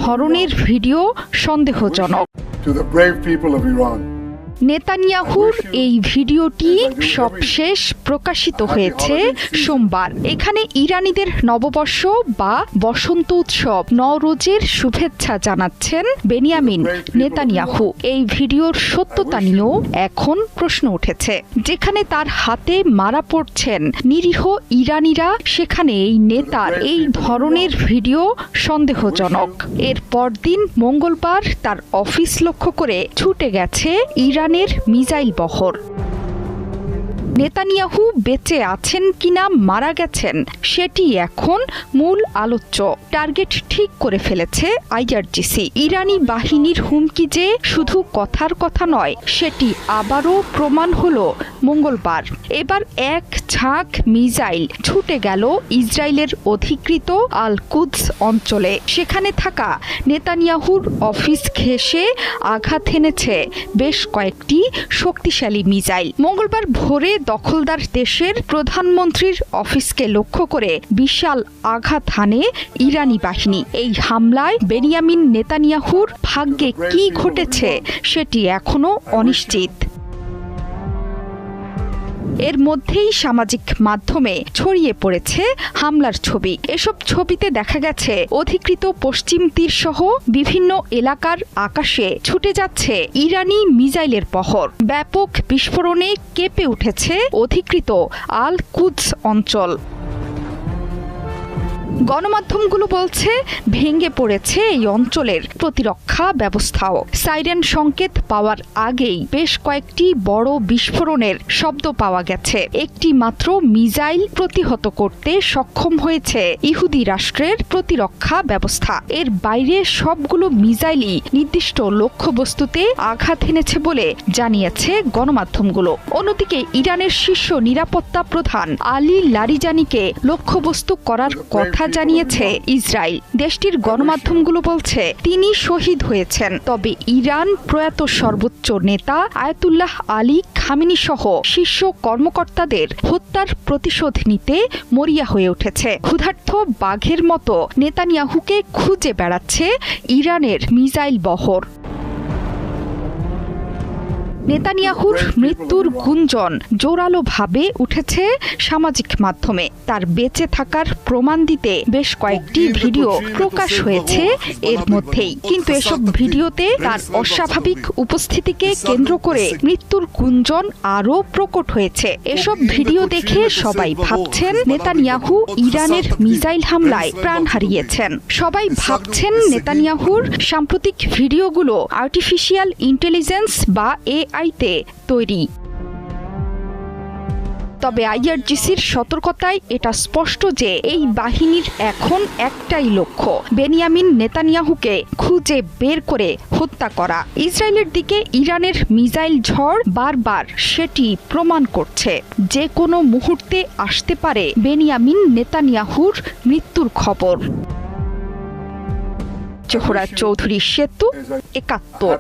ধরনের ভিডিও সন্দেহজনক। নেতানিয়াহুর এই ভিডিওটি সবশেষ প্রকাশিত হয়েছে সোমবার। এখানে ইরানিদের নববর্ষ বা বসন্ত উৎসব নওরোজের শুভেচ্ছা জানাচ্ছেন বেনিয়ামিন নেতানিয়াহু। এই ভিডিওর সত্যতা নিয়েও এখন প্রশ্ন উঠেছে। যেখানে তার হাতে মারা পড়ছেন নিরীহ ইরানিরা, সেখানে এই নেতার এই ধরনের ভিডিও সন্দেহজনক। এর পরদিন মঙ্গলবার তার অফিস লক্ষ্য করে ছুটে গেছে ইরানের মিসাইল বহর। নেতানিয়াহু বেঁচে আছেন কিনা মারা গেছেন সেটি এখন মূল আলোচ্য। টার্গেট ঠিক করে ফেলেছে আইআরজিসি। ইরানি বাহিনীর হুমকি যে শুধু কথার কথা নয়, সেটি আবারও প্রমাণ হলো মঙ্গলবার। এবার এক ঝাঁক মিসাইল ছুটে গেল ইসরায়েলের অধিকৃত আল কুদস অঞ্চলে। সেখানে থাকা নেতানিয়াহুর অফিস ঘেঁষে আঘাত হেনেছে বেশ কয়েকটি শক্তিশালী মিসাইল। মঙ্গলবার ভোরে দখলদার দেশের প্রধানমন্ত্রীর অফিসকে লক্ষ্য করে বিশাল আঘাত হানে ইরানি বাহিনী। এই হামলায় বেনিয়ামিন নেতানিয়াহুর ভাগ্যে কি ঘটেছে সেটি এখনো অনিশ্চিত। এর মধ্যেই সামাজিক মাধ্যমে ছড়িয়ে পড়েছে হামলার ছবি। এসব ছবিতে দেখা গেছে অধিকৃত পশ্চিম তীর সহ বিভিন্ন এলাকার আকাশে ছুটে যাচ্ছে ইরানি মিসাইলের বহর। ব্যাপক বিস্ফোরণে কেঁপে উঠেছে অধিকৃত আল কুদস অঞ্চল। গণমাধ্যমগুলো বলছে ভেঙে পড়েছে এই অঞ্চলের প্রতিরক্ষা ব্যবস্থাও। সাইরেন সংকেত পাওয়ার আগেই বেশ কয়েকটি বড় বিস্ফোরণের শব্দ পাওয়া গেছে। একটি মাত্র মিসাইল প্রতিহত করতে সক্ষম হয়েছে ইহুদি রাষ্ট্রের প্রতিরক্ষা ব্যবস্থা। এর বাইরে সবগুলো মিসাইলই নির্দিষ্ট লক্ষ্যবস্তুতে আঘাত হেনেছে বলে জানিয়েছে গণমাধ্যমগুলো। অন্যদিকে ইরানের শীর্ষ নিরাপত্তা প্রধান আলী লারিজানিকে লক্ষ্যবস্তু করার কথা জানিয়েছে ইসরায়েল। দেশটির গণমাধ্যমগুলো বলছে তিনি শহীদ হয়েছেন, তবে ইরান প্রয়াত সর্বোচ্চ নেতা আয়াতুল্লাহ আলী খামেনি সহ শীর্ষ কর্মকর্তাদের হত্যার প্রতিশোধ নিতে মরিয়া হয়ে উঠেছে। ক্ষুধার্ত বাঘের মতো নেতানিয়াহুকে খুঁজে বেড়াচ্ছে ইরানের মিসাইল বহর। নেতানিয়াহুর মৃত্যুর গুঞ্জন জোরালোভাবে উঠেছে সামাজিক মাধ্যমে। তার বেঁচে থাকার প্রমাণ দিতে বেশ কয়েকটি ভিডিও প্রকাশ হয়েছে এর মধ্যেই। কিন্তু এসব ভিডিওতে তার অস্বাভাবিক উপস্থিতিকে কেন্দ্র করে মৃত্যুর গুঞ্জন আরও প্রকট হয়েছে। এসব ভিডিও দেখে সবাই ভাবছেন নেতানিয়াহু ইরানের মিসাইল হামলায় প্রাণ হারিয়েছেন। সবাই ভাবছেন নেতানিয়াহুর সাম্প্রতিক ভিডিওগুলো আর্টিফিশিয়াল ইন্টেলিজেন্স বা এআইতে তৈরি। তবে আইআরজিসির সতর্কতায় এটা স্পষ্ট যে এই বাহিনীর এখন একটাই লক্ষ্য, বেনিয়ামিন নেতানিয়াহুকে খুঁজে বের করে হত্যা করা। ইসরায়েলের দিকে ইরানের মিসাইল ঝড় বারবার সেটি প্রমাণ করছে। যে কোনো মুহূর্তে আসতে পারে বেনিয়ামিন নেতানিয়াহুর মৃত্যুর খবর। জোহরা চৌধুরী সেতু, ৭১।